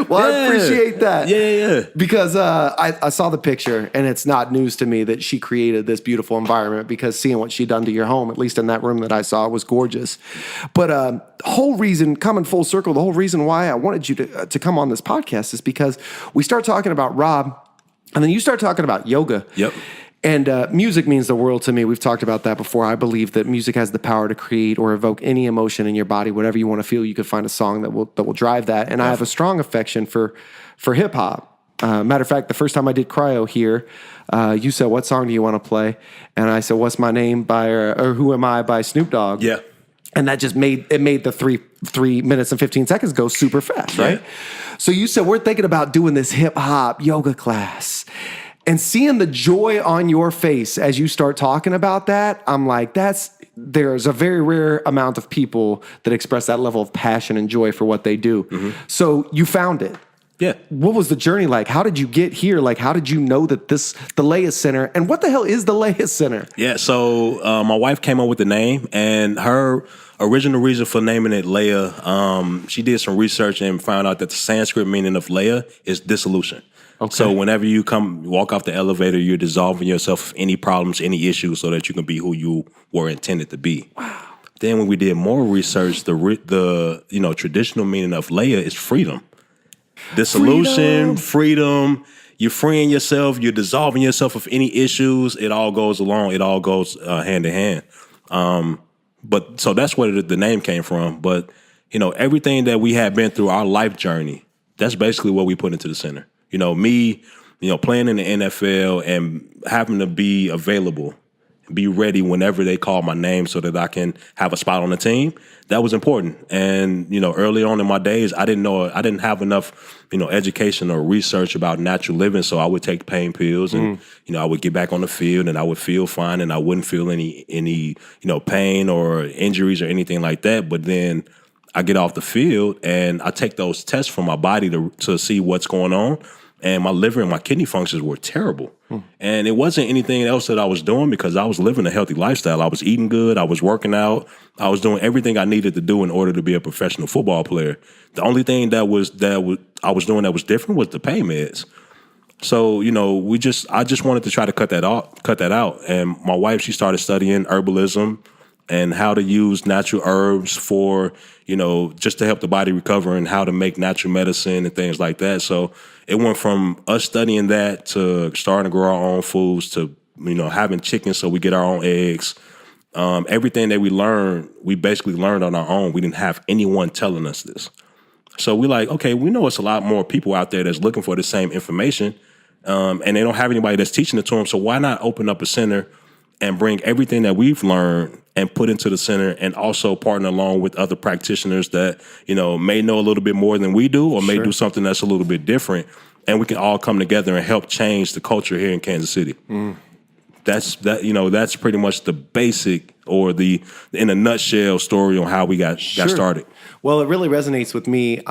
Well, I appreciate that. Yeah. Because I saw the picture, and it's not news to me that she created this beautiful environment, because seeing what she done to your home, at least in that room that I saw, was gorgeous. But the whole reason, coming full circle, the whole reason why I wanted you to come on this podcast is because we start talking about Rob, and then you start talking about yoga. Yep. And music means the world to me. We've talked about that before. I believe that music has the power to create or evoke any emotion in your body, whatever you want to feel. You could find a song that will drive that. And I have a strong affection for hip hop. Matter of fact, the first time I did cryo here, you said, "What song do you want to play?" And I said, "What's My Name" by or "Who Am I" by Snoop Dogg. Yeah. And that just made the 3 minutes and 15 seconds go super fast, right? Yeah. So you said, we're thinking about doing this hip hop yoga class. And seeing the joy on your face as you start talking about that, I'm like, there's a very rare amount of people that express that level of passion and joy for what they do. Mm-hmm. So you found it. Yeah. What was the journey like? How did you get here? Like, how did you know that the Laya Center, and what the hell is the Laya Center? Yeah, so my wife came up with the name, and her original reason for naming it Laya, she did some research and found out that the Sanskrit meaning of Laya is dissolution. Okay. So whenever you walk off the elevator, you're dissolving yourself of any problems, any issues, so that you can be who you were intended to be. Wow. Then when we did more research, the traditional meaning of Laya is freedom. Dissolution, freedom. You're freeing yourself. You're dissolving yourself of any issues. It all goes along. It all goes hand in hand. But so that's where the name came from. But everything that we have been through our life journey, that's basically what we put into the center. Me, playing in the NFL and having to be available, be ready whenever they call my name so that I can have a spot on the team. That was important. And, early on in my days, I didn't have enough, education or research about natural living. So I would take pain pills and, I would get back on the field and I would feel fine and I wouldn't feel any pain or injuries or anything like that. But then I get off the field and I take those tests from my body to see what's going on. And my liver and my kidney functions were terrible. And it wasn't anything else that I was doing because I was living a healthy lifestyle. I was eating good. I was working out. I was doing everything I needed to do in order to be a professional football player. The only thing I was doing that was different was the pain meds. So, I just wanted to try to cut that out. And my wife, she started studying herbalism and how to use natural herbs for, just to help the body recover and how to make natural medicine and things like that. So it went from us studying that to starting to grow our own foods to, having chicken so we get our own eggs. Everything that we learned, we basically learned on our own. We didn't have anyone telling us this. So we like, okay, we know it's a lot more people out there that's looking for the same information, and they don't have anybody that's teaching it to them. So why not open up a center and bring everything that we've learned and put into the center and also partner along with other practitioners that, may know a little bit more than we do or may do something that's a little bit different. And we can all come together and help change the culture here in Kansas City. That's pretty much the basic or in a nutshell story on how we got started. Well, it really resonates with me.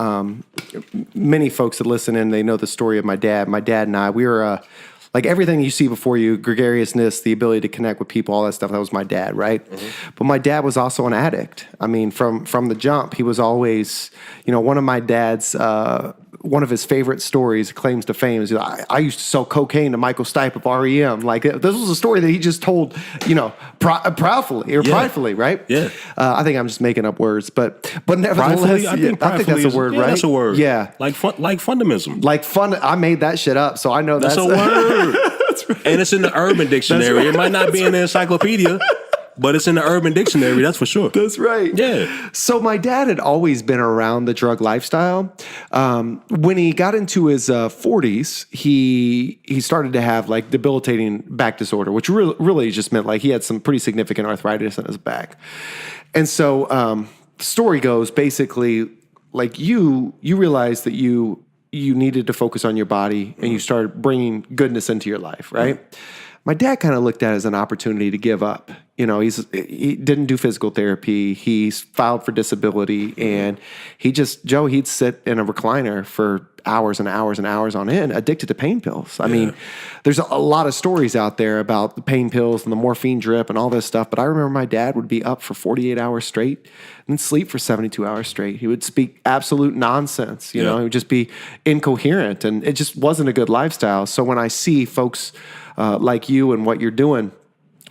Many folks that listen in, they know the story of my dad. My dad and I, we were like everything you see before you, gregariousness, the ability to connect with people, all that stuff, that was my dad, right? Mm-hmm. But my dad was also an addict. I mean, from the jump, he was always, one of my dad's, one of his favorite stories, claims to fame, is I used to sell cocaine to Michael Stipe of REM. Like, this was a story that he just told, pridefully, right? Yeah. I think I'm just making up words, but nevertheless, I think that's a word, right? That's a word. Yeah. Like Fundamism. I made that shit up, so I know that's a word. That's right. And it's in the Urban Dictionary. Right. It might not be in the encyclopedia, but it's in the Urban Dictionary, that's for sure. That's right. Yeah. So my dad had always been around the drug lifestyle. When he got into his 40s, he started to have like debilitating back disorder, which really just meant like he had some pretty significant arthritis in his back. And so the story goes basically like you realized that you needed to focus on your body and you started bringing goodness into your life, right? My dad kind of looked at it as an opportunity to give up. He didn't do physical therapy. He filed for disability, and he'd sit in a recliner for hours and hours and hours on end, addicted to pain pills. I mean, there's a lot of stories out there about the pain pills and the morphine drip and all this stuff, but I remember my dad would be up for 48 hours straight and sleep for 72 hours straight. He would speak absolute nonsense. He would just be incoherent, and it just wasn't a good lifestyle. So when I see folks like you and what you're doing,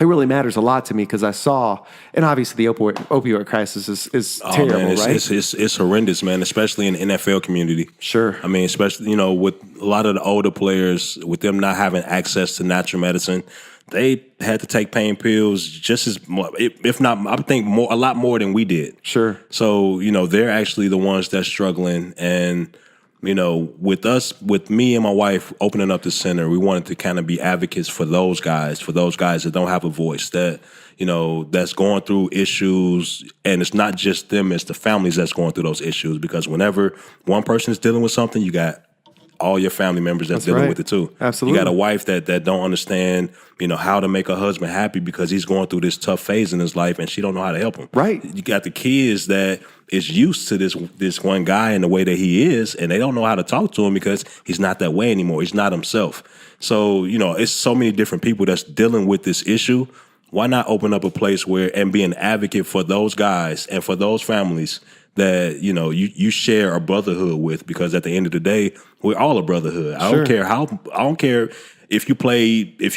it really matters a lot to me because I saw, and obviously the opioid crisis is terrible, man, right? it's horrendous, man, especially in the NFL community. Sure. I mean, especially, with a lot of the older players, with them not having access to natural medicine, they had to take pain pills just as much, if not, I think a lot more than we did. Sure. So, they're actually the ones that's struggling. And, with me and my wife opening up the center, we wanted to kind of be advocates for those guys that don't have a voice, that, that's going through issues. And it's not just them, it's the families that's going through those issues. Because whenever one person is dealing with something, you got all your family members that's dealing right. with it too. Absolutely. You got a wife that don't understand, how to make her husband happy because he's going through this tough phase in his life and she don't know how to help him. Right. You got the kids that is used to this one guy and the way that he is, and they don't know how to talk to him because he's not that way anymore. He's not himself. So, it's so many different people that's dealing with this issue. Why not open up a place and be an advocate for those guys and for those families that, you share a brotherhood with, because at the end of the day, we're all a brotherhood. I don't care if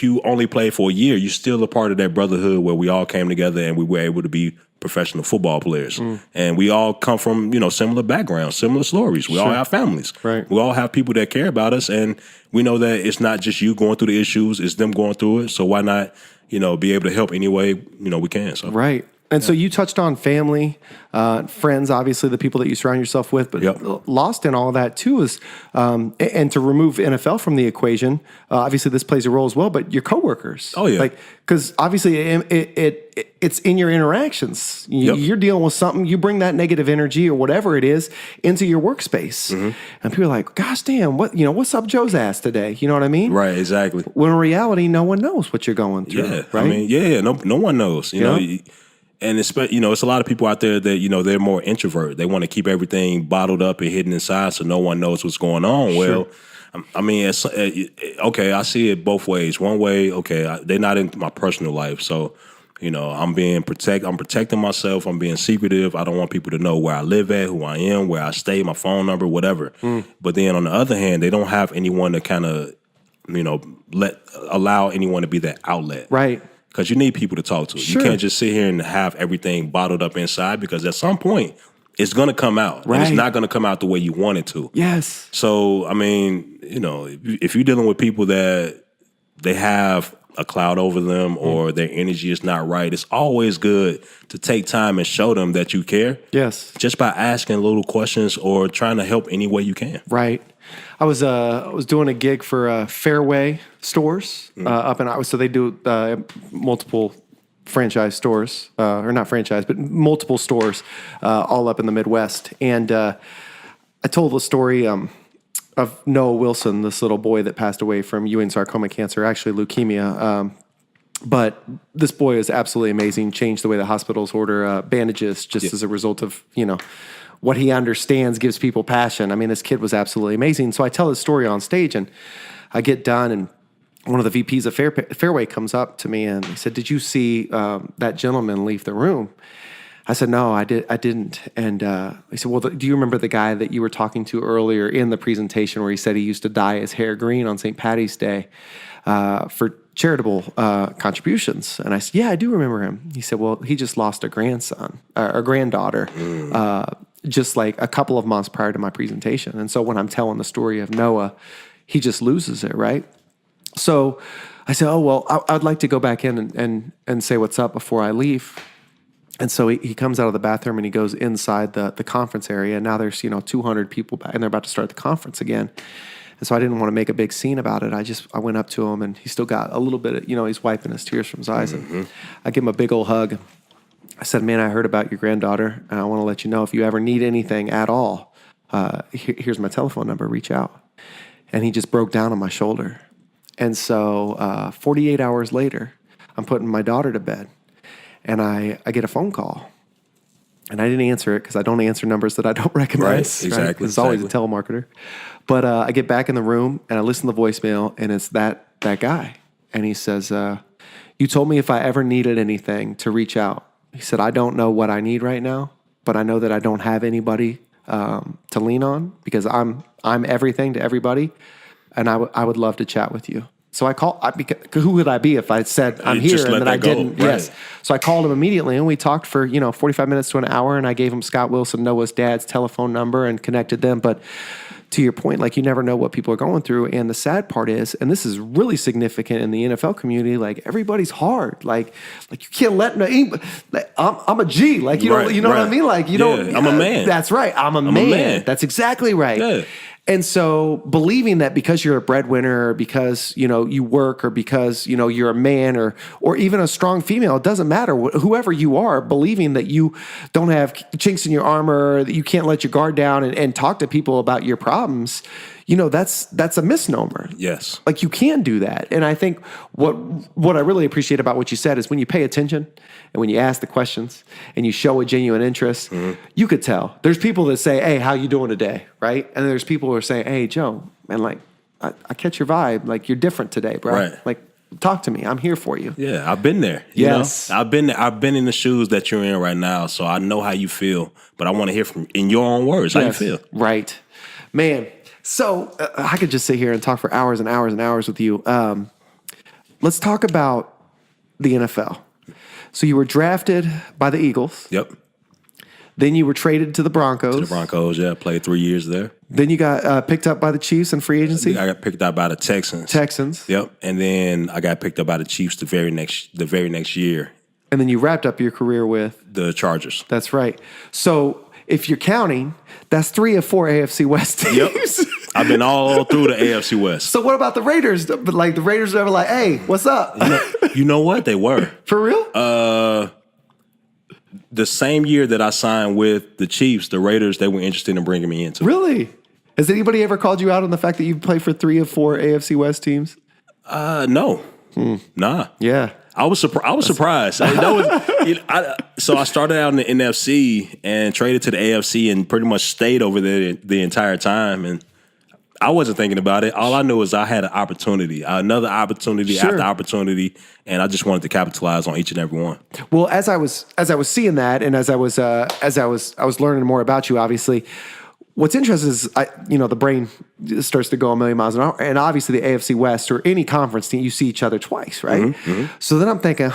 you only played for a year, you're still a part of that brotherhood where we all came together and we were able to be professional football players. And we all come from, similar backgrounds, similar stories. We all have families. Right. We all have people that care about us, and we know that it's not just you going through the issues, it's them going through it. So why not, be able to help any way, we can. So. Right. And so you touched on family, friends, obviously the people that you surround yourself with, but lost in all of that too is, and to remove NFL from the equation, obviously this plays a role as well, but your coworkers. Oh, yeah. Because obviously it's in your interactions. You're dealing with something, you bring that negative energy or whatever it is into your workspace. And people are like, gosh damn, what's up Joe's ass today? You know what I mean? Right, exactly. When in reality, no one knows what you're going through. Yeah, right? I mean, no one knows, you know. And it's a lot of people out there that, they're more introvert. They want to keep everything bottled up and hidden inside so no one knows what's going on. Sure. Well, I mean, okay, I see it both ways. One way, okay, they're not in my personal life. So, I'm protecting myself. I'm being secretive. I don't want people to know where I live at, who I am, where I stay, my phone number, whatever. But then on the other hand, they don't have anyone to kind of, allow anyone to be that outlet. Right. Because you need people to talk to. Sure. You can't just sit here and have everything bottled up inside, because at some point it's going to come out. Right. And it's not going to come out the way you want it to. Yes. So, I mean, if you're dealing with people that they have a cloud over them or their energy is not right, it's always good to take time and show them that you care. Yes. Just by asking little questions or trying to help any way you can. Right. I was doing a gig for Fairway stores up in Iowa. So they do multiple franchise stores, or not franchise, but multiple stores all up in the Midwest. And I told the story of Noah Wilson, this little boy that passed away from Ewing sarcoma cancer, actually leukemia. But this boy is absolutely amazing, changed the way the hospitals order bandages just as a result of, what he understands gives people passion. I mean, this kid was absolutely amazing. So I tell his story on stage, and I get done, and one of the VPs of Fairway comes up to me, and he said, "Did you see that gentleman leave the room?" I said, "No, I didn't." And he said, "Well, do you remember the guy that you were talking to earlier in the presentation where he said he used to dye his hair green on St. Patty's Day for charitable contributions?" And I said, "Yeah, I do remember him." He said, "Well, he just lost a grandson or granddaughter just like a couple of months prior to my presentation." And so when I'm telling the story of Noah, he just loses it, right? So I said, "Oh, well, I'd like to go back in and say what's up before I leave." And so he comes out of the bathroom and he goes inside the conference area. And now there's, 200 people back, and they're about to start the conference again. And so I didn't want to make a big scene about it. I went up to him, and he still got a little bit of, he's wiping his tears from his eyes. And I give him a big old hug. I said, "Man, I heard about your granddaughter, and I want to let you know if you ever need anything at all, here's my telephone number, reach out." And he just broke down on my shoulder. And so 48 hours later, I'm putting my daughter to bed, and I get a phone call. And I didn't answer it because I don't answer numbers that I don't recognize. Right, exactly. It's always a telemarketer. But I get back in the room, and I listen to the voicemail, and it's that guy. And he says, "You told me if I ever needed anything to reach out." He said, "I don't know what I need right now, but I know that I don't have anybody to lean on because I'm everything to everybody, and I would love to chat with you." So I called. Who would I be if I said I'm here Just and let then I that go. didn't? Right. Yes. So I called him immediately, and we talked for 45 minutes to an hour, and I gave him Scott Wilson, Noah's dad's telephone number, and connected them. But to your point, like, you never know what people are going through, and the sad part is, and this is really significant in the NFL community, like, everybody's hard. Like you can't let I'm a G. Like, you Right, know what I right. mean? Like, you don't. I'm a man. That's right. I'm a man. That's exactly right. Yeah. And so believing that because you're a breadwinner, or because, you work, or because, you're a man, or even a strong female, it doesn't matter. Whoever you are, believing that you don't have chinks in your armor, that you can't let your guard down and talk to people about your problems, that's a misnomer. Yes. Like, you can do that. And I think what I really appreciate about what you said is when you pay attention and when you ask the questions and you show a genuine interest, you could tell. There's people that say, hey, how you doing today? Right? And there's people who are saying, hey, Joe, man, like, I catch your vibe. Like, you're different today, bro. Right. Like, talk to me. I'm here for you. Yeah, I've been there. Yes. I've been in the shoes that you're in right now, so I know how you feel. But I want to hear from in your own words how you feel. Right. Man. So I could just sit here and talk for hours and hours and hours with you. Let's talk about the NFL. So you were drafted by the Eagles. Yep. Then you were traded to the Broncos. To the Broncos, yeah. Played 3 years there. Then you got picked up by the Chiefs in free agency. I got picked up by the Texans. Texans. Yep. And then I got picked up by the Chiefs the very next year. And then you wrapped up your career with the Chargers. That's right. So if you're counting, that's 3 of 4 AFC West teams. Yep. I've been all through the AFC West. So what about the Raiders? But like, the Raiders are like, hey, what's up? You know what? They were. For real? The same year that I signed with the Chiefs, the Raiders, they were interested in bringing me into. Really? Has anybody ever called you out on the fact that you've played for 3 of 4 AFC West teams? No. Nah. Yeah. I was surprised. So I started out in the NFC and traded to the AFC and pretty much stayed over there the entire time. And I wasn't thinking about it. All I knew is I had an opportunity, another opportunity after opportunity, and I just wanted to capitalize on each and every one. Well, as I was seeing that, and as I was learning more about you, obviously, what's interesting is the brain starts to go a million miles an hour, and obviously the AFC West or any conference team, you see each other twice, right? Mm-hmm. So then I'm thinking,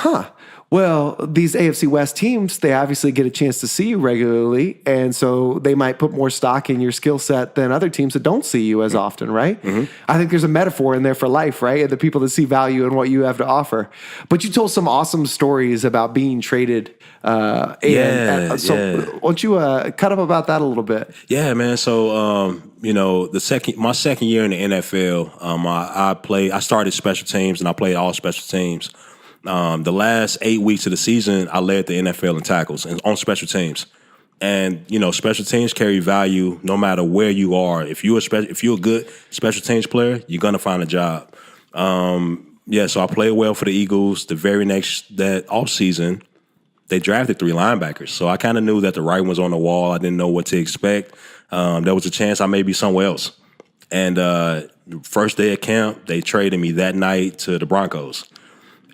well, these AFC West teams, they obviously get a chance to see you regularly, and so they might put more stock in your skill set than other teams that don't see you as often, right? Mm-hmm. I think there's a metaphor in there for life, right? And the people that see value in what you have to offer. But you told some awesome stories about being traded. So why don't you cut up about that a little bit? Yeah, man. So, my second year in the NFL, I started special teams and I played all special teams. The last 8 weeks of the season, I led the NFL in tackles and on special teams. And special teams carry value no matter where you are. If you're a good special teams player, you're gonna find a job. So I played well for the Eagles. The very next that off season, they drafted 3 linebackers. So I kind of knew that the writing was on the wall. I didn't know what to expect. There was a chance I may be somewhere else. And first day of camp, they traded me that night to the Broncos.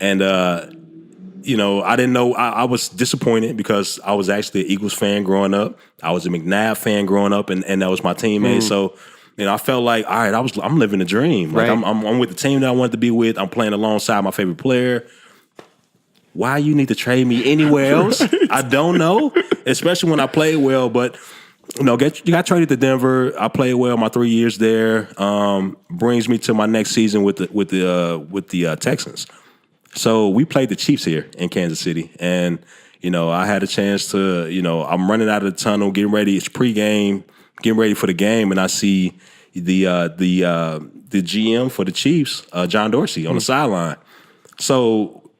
And, I didn't know. I was disappointed because I was actually an Eagles fan growing up. I was a McNabb fan growing up, and that was my teammate. So, I felt like, all right, I'm living a dream. Like, right. I'm with the team that I wanted to be with. I'm playing alongside my favorite player. Why you need to trade me anywhere else? I don't know, especially when I played well. But, you got traded to Denver. I played well my 3 years there. Brings me to my next season with the Texans. So we played the Chiefs here in Kansas City, and I had a chance to, I'm running out of the tunnel, getting ready. It's pregame, getting ready for the game, and I see the GM for the Chiefs, John Dorsey, on the sideline. So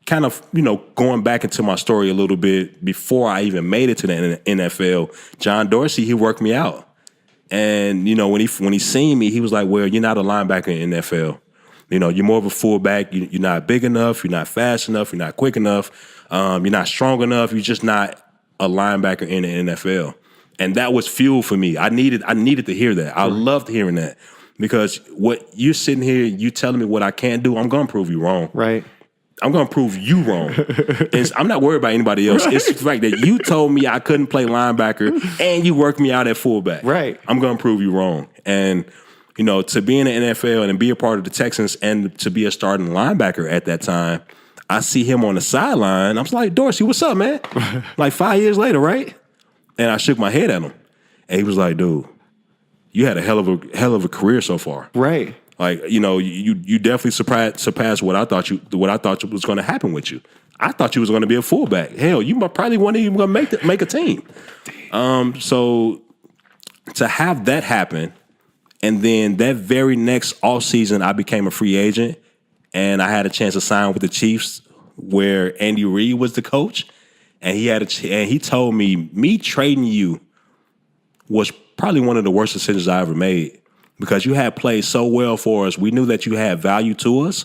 kind of, going back into my story a little bit before I even made it to the NFL, John Dorsey, he worked me out, and when he seen me, he was like, "Well, you're not a linebacker in the NFL." You're more of a fullback. You're not big enough. You're not fast enough. You're not quick enough. You're not strong enough. You're just not a linebacker in the NFL. And that was fuel for me. I needed to hear that. I loved hearing that because what you're sitting here, you telling me what I can't do, I'm going to prove you wrong. Right. I'm going to prove you wrong. And I'm not worried about anybody else. Right. It's the fact that you told me I couldn't play linebacker and you worked me out at fullback. Right. I'm going to prove you wrong. And to be in the NFL and be a part of the Texans and to be a starting linebacker at that time, I see him on the sideline. I was like, Dorsey, what's up, man? Like 5 years later, right? And I shook my head at him. And he was like, dude, you had a hell of a career so far. Right. Like, you definitely surpassed what I thought was going to happen with you. I thought you was going to be a fullback. Hell, you probably weren't even going to make a team. So to have that happen, and then that very next offseason, I became a free agent, and I had a chance to sign with the Chiefs, where Andy Reid was the coach, and he told me trading you was probably one of the worst decisions I ever made, because you had played so well for us. We knew that you had value to us.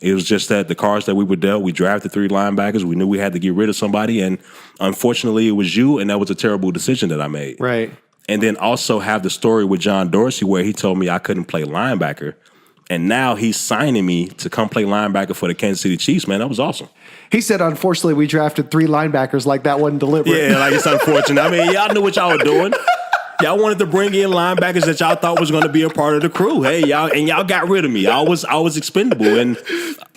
It was just that the cards that we were dealt, we drafted 3 linebackers. We knew we had to get rid of somebody, and unfortunately, it was you, and that was a terrible decision that I made. Right. And then also have the story with John Dorsey where he told me I couldn't play linebacker. And now he's signing me to come play linebacker for the Kansas City Chiefs, man. That was awesome. He said, unfortunately, we drafted 3 linebackers, like that wasn't deliberate. Yeah, like it's unfortunate. I mean, y'all knew what y'all were doing. Y'all wanted to bring in linebackers that y'all thought was going to be a part of the crew. Hey, y'all got rid of me. I was expendable. And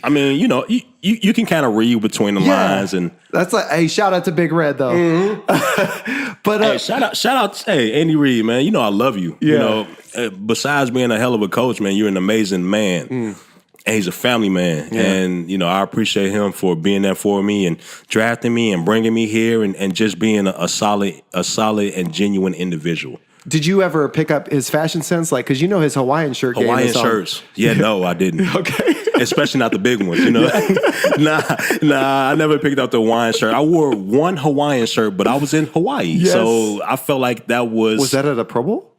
I mean, you can kind of read between the lines. And that's like, hey, shout out to Big Red though. Mm-hmm. But hey, shout out, hey, Andy Reid, man. I love you. Yeah. Besides being a hell of a coach, man, you're an amazing man. And he's a family man. Yeah. And, I appreciate him for being there for me and drafting me and bringing me here and just being a solid and genuine individual. Did you ever pick up his fashion sense? Like, because his Hawaiian shirt game Hawaiian is on. shirts. Yeah, no, I didn't. Okay. Especially not the big ones, Nah, I never picked up the Hawaiian shirt. I wore one Hawaiian shirt, but I was in Hawaii. Yes. So I felt like that was... Was that at a Pro Bowl?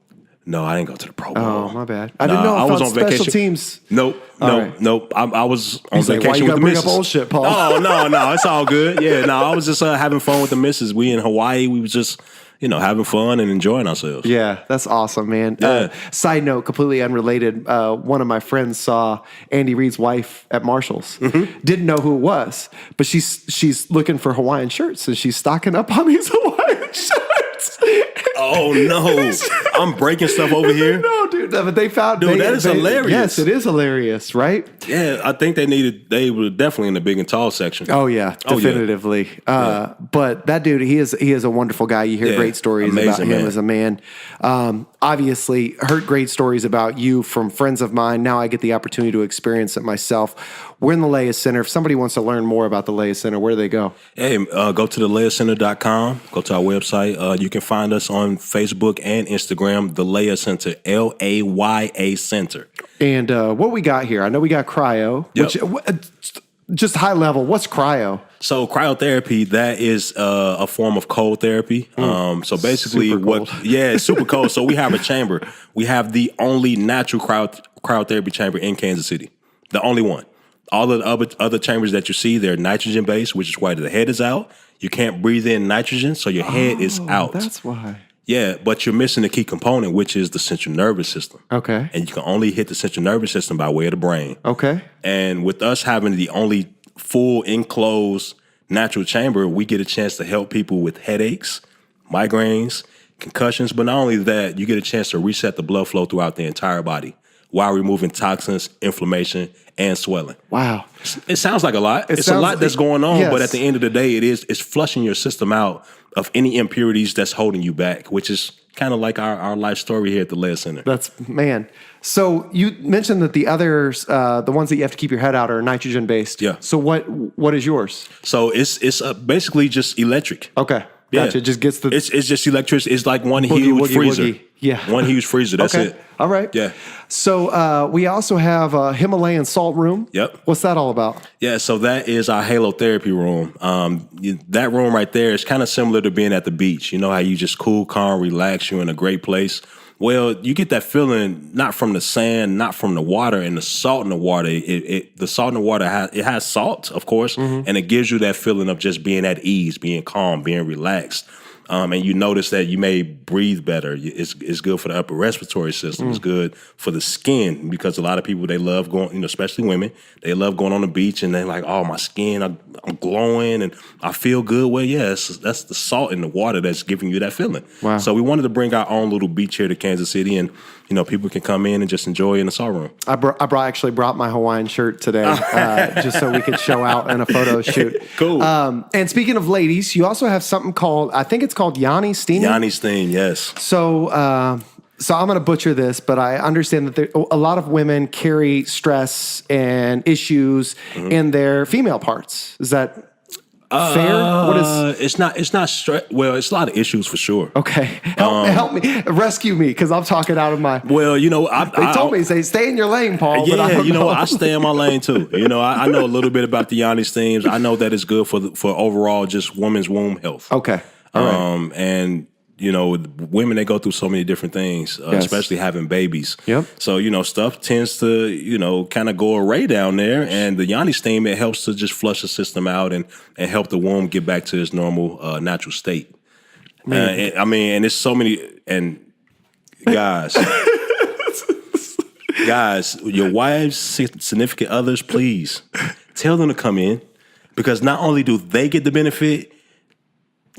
No, I didn't go to the Pro Bowl. Oh, my bad. I didn't know if I was on special vacation. Teams. Nope. I was on He's vacation like, why you with gotta the bring missus. up old shit, Paul? Oh, no, it's all good. Yeah, no, I was just having fun with the missus. We in Hawaii. We was just, having fun and enjoying ourselves. Yeah, that's awesome, man. Yeah. Side note, completely unrelated. One of my friends saw Andy Reid's wife at Marshall's. Mm-hmm. Didn't know who it was, but she's looking for Hawaiian shirts, and she's stocking up on these Hawaiian shirts. Oh, no. I'm breaking stuff over here. No, dude. But they found... Dude, that is hilarious. Yes, it is hilarious, right? Yeah, I think they were definitely in the big and tall section. Oh, yeah, definitively. But that dude, he is a wonderful guy. You hear great stories about him as a man. Obviously, heard great stories about you from friends of mine. Now I get the opportunity to experience it myself. We're in the Laya Center. If somebody wants to learn more about the Laya Center, where do they go? Hey, go to the layacenter.com. Go to our website. You can find us on Facebook and Instagram, the Laya Center, Laya Center. And what we got here? I know we got cryo. Yep. Which, just high level, what's cryo? So cryotherapy, that is a form of cold therapy. So basically it's super cold. So we have a chamber. We have the only natural cryotherapy chamber in Kansas City. The only one. All of the other chambers that you see, they're nitrogen based, which is why the head is out. You can't breathe in nitrogen, so your head is out. That's why. Yeah, but you're missing the key component, which is the central nervous system. Okay. And you can only hit the central nervous system by way of the brain. Okay. And with us having the only full enclosed natural chamber, we get a chance to help people with headaches, migraines, concussions. But not only that, you get a chance to reset the blood flow throughout the entire body while removing toxins, inflammation, and swelling. Wow. It sounds like a lot. It's a lot that's going on, yes. But at the end of the day, it's flushing your system out of any impurities that's holding you back, which is kind of like our life story here at the Laya Center. Man. So you mentioned that the others, the ones that you have to keep your head out, are nitrogen based. Yeah. So what is yours? So it's basically just electric. Okay. Gotcha. Yeah. It just gets the... It's just electricity. It's like one Boogie, huge woogie, freezer. woogie. Yeah. One huge freezer. That's okay. it. All right. Yeah. So we also have a Himalayan salt room. Yep. What's that all about? Yeah, so that is our halotherapy room. That room right there is kind of similar to being at the beach. You know how you just cool, calm, relax, you're in a great place. Well, you get that feeling not from the sand, not from the water, and the salt in the water. The salt in the water has salt, of course, and it gives you that feeling of just being at ease, being calm, being relaxed. and you notice that you may breathe better. It's good for the upper respiratory system. It's good for the skin because a lot of people, they love going, especially women, they love going on the beach and they're like, oh, my skin, I'm glowing and I feel good. Well, yes, that's the salt in the water that's giving you that feeling. Wow. So we wanted to bring our own little beach here to Kansas City, and people can come in and just enjoy in the saw room. I actually brought my Hawaiian shirt today just so we could show out in a photo shoot. Cool. And speaking of ladies, you also have something called, I think it's called Yanni Steaming. Yanni Steam, yes. So I'm going to butcher this, but I understand that a lot of women carry stress and issues in their female parts. Is that fair? What is? It's not stress. Well, it's a lot of issues for sure. Okay, help me, rescue me, because I'm talking out of my. Well, they told me, say, stay in your lane, Paul. Yeah, but I don't know. I stay in my lane too. I know a little bit about the Yanni Steams. I know that it's good for overall just women's womb health. Okay, all right. And women, they go through so many different things, especially having babies. Yep. So, stuff tends to, kind of go array down there. And the Yanni Steam, it helps to just flush the system out and help the womb get back to its normal, natural state. And it's so many, and guys, your wives, significant others, please tell them to come in, because not only do they get the benefit,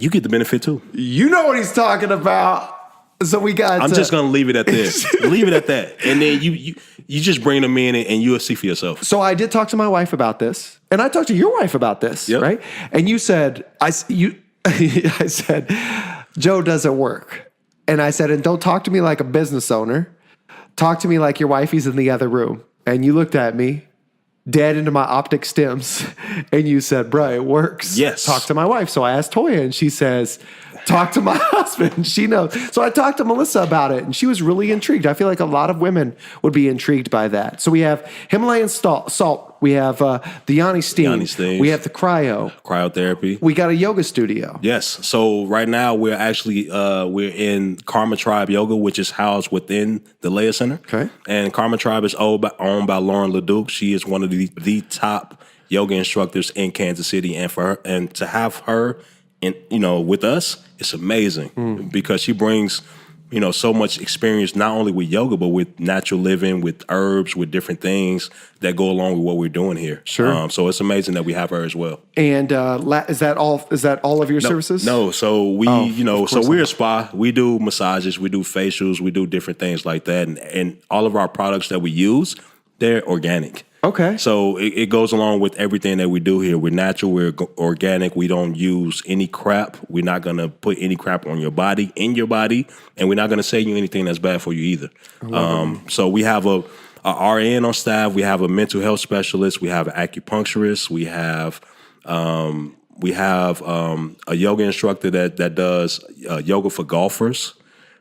you get the benefit too. You know what he's talking about. So we got. I'm just gonna leave it at this. Leave it at that, and then you just bring them in and you'll see for yourself. So I did talk to my wife about this, and I talked to your wife about this, right? And you said, I said, Joe doesn't work, and I said, and don't talk to me like a business owner. Talk to me like your wifey's in the other room. And you looked at me, dead into my optic stems, and you said, bro, it works. Yes. Talk to my wife. So I asked Toyia, and she says, talk to my husband. She knows. So I talked to Melissa about it, and she was really intrigued. I feel like a lot of women would be intrigued by that. So we have Himalayan salt. We have the Yanni Steam. We have the Cryotherapy. We got a yoga studio. Yes. So right now we're actually we're in Karma Tribe Yoga, which is housed within the Laya Center. Okay. And Karma Tribe is owned by Lauren LeDuc. She is one of the top yoga instructors in Kansas City, and for her, and to have her with us, it's amazing because she brings so much experience, not only with yoga, but with natural living, with herbs, with different things that go along with what we're doing here. Sure. So it's amazing that we have her as well. And is that all of your services? No. So we're a spa. We do massages, we do facials, we do different things like that. And all of our products that we use, they're organic. Okay. So it goes along with everything that we do here. We're natural, we're organic, we don't use any crap. We're not going to put any crap on your body, in your body, and we're not going to say you anything that's bad for you either. So we have a RN on staff, we have a mental health specialist, we have an acupuncturist, we have a yoga instructor that does yoga for golfers,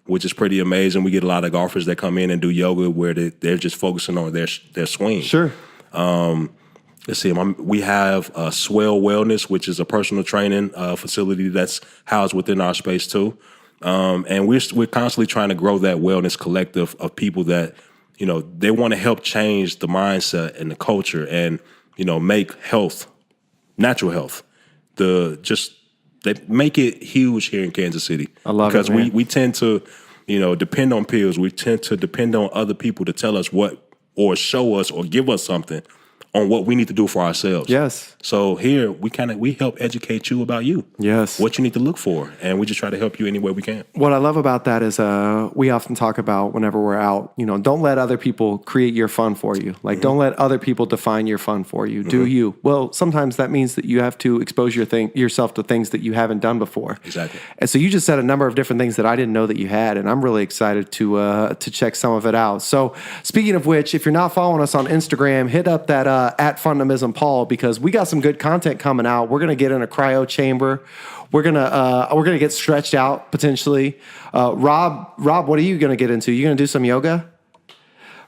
which is pretty amazing. We get a lot of golfers that come in and do yoga where they're just focusing on their swing. Sure. Let's see. We have Swell Wellness, which is a personal training facility that's housed within our space too. And we're constantly trying to grow that wellness collective of people that they want to help change the mindset and the culture and make health, natural health, they make it huge here in Kansas City. I love it, man. Because we tend to, depend on pills. We tend to depend on other people to tell us what, or show us, or give us something on what we need to do for ourselves. Yes. So here we help educate you about you. Yes. What you need to look for, and we just try to help you any way we can. What I love about that is we often talk about whenever we're out, don't let other people create your fun for you. Like, don't let other people define your fun for you. Do you? Well, sometimes that means that you have to expose yourself to things that you haven't done before. Exactly. And so you just said a number of different things that I didn't know that you had, and I'm really excited to check some of it out. So speaking of which, if you're not following us on Instagram, hit up that at Fundamism Paul, because we got some good content coming out. We're gonna get in a cryo chamber. We're gonna get stretched out potentially. Rob, what are you gonna get into? You gonna do some yoga?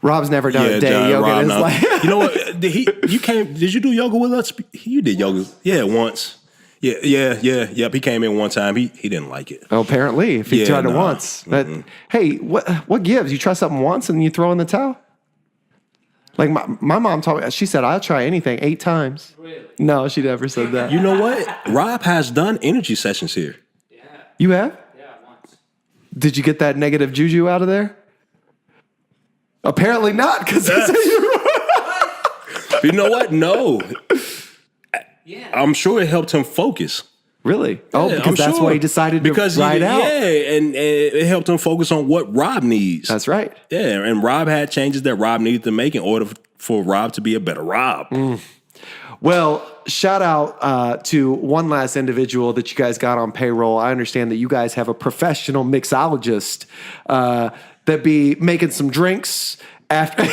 Rob's never done a day John, yoga Rob, in his life. You know what? Did you do yoga with us? You did yoga. Yeah, once. Yeah. He came in one time. He didn't like it. Oh, apparently, if he tried it once. But hey, what gives? You try something once and you throw in the towel? Like my mom told me, she said, I'll try anything 8 times. Really? No, she never said that. You know what? Rob has done energy sessions here. Yeah. You have? Yeah, once. Did you get that negative juju out of there? Apparently not, because You know what? No. Yeah. I'm sure it helped him focus. Really? Oh, Yeah, because I'm that's sure. why he decided to because ride out. Yeah, and it helped him focus on what Rob needs. That's right. Yeah, and Rob had changes that Rob needed to make in order for Rob to be a better Rob. Well, shout out to one last individual that you guys got on payroll. I understand that you guys have a professional mixologist that be making some drinks after,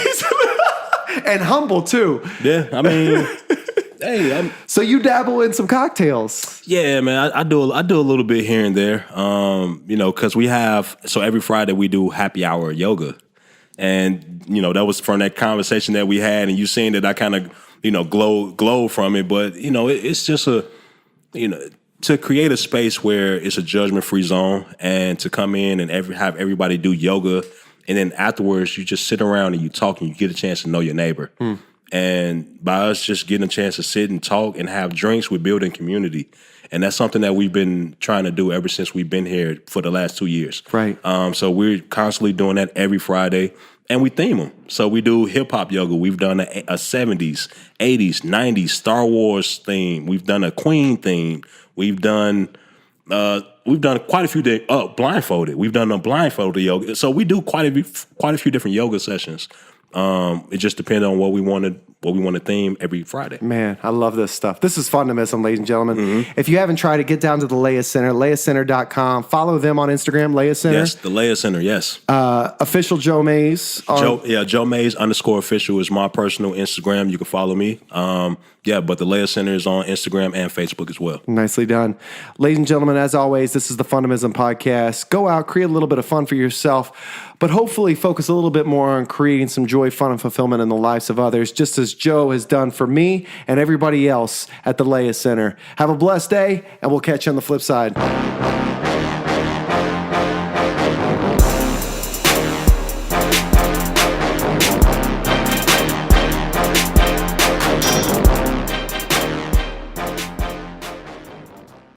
and humble too. Yeah, I mean, hey, So you dabble in some cocktails. yeah, man, I do a little bit here and there. Because we have every Friday we do happy hour yoga, and that was from that conversation that we had, and you seen that I kind of glow from it, but it's just to create a space where it's a judgment-free zone, and to come in and have everybody do yoga, and then afterwards you just sit around and you talk and you get a chance to know your neighbor. And by us just getting a chance to sit and talk and have drinks, we're building community. And that's something that we've been trying to do ever since we've been here for the last 2 years. Right. So we're constantly doing that every Friday. And we theme them. So we do hip-hop yoga. We've done a 70s, 80s, 90s Star Wars theme. We've done a Queen theme. We've done quite a few blindfolded. We've done a blindfolded yoga. So we do quite a few different yoga sessions. It just depends on what we want to theme every Friday. Man, I love this stuff. This is Fundamism, ladies and gentlemen. If you haven't tried it, get down to the Laya Center, layacenter.com. Follow them on Instagram, Laya Center. Yes, the Laya Center, yes. Official Joe Mays. Joe Mays _official is my personal Instagram. You can follow me. But the Laya Center is on Instagram and Facebook as well. Nicely done. Ladies and gentlemen, as always, this is the Fundamism Podcast. Go out, create a little bit of fun for yourself, but hopefully focus a little bit more on creating some joy, fun, and fulfillment in the lives of others, just as Joe has done for me and everybody else at the Laya Center. Have a blessed day, and we'll catch you on the flip side.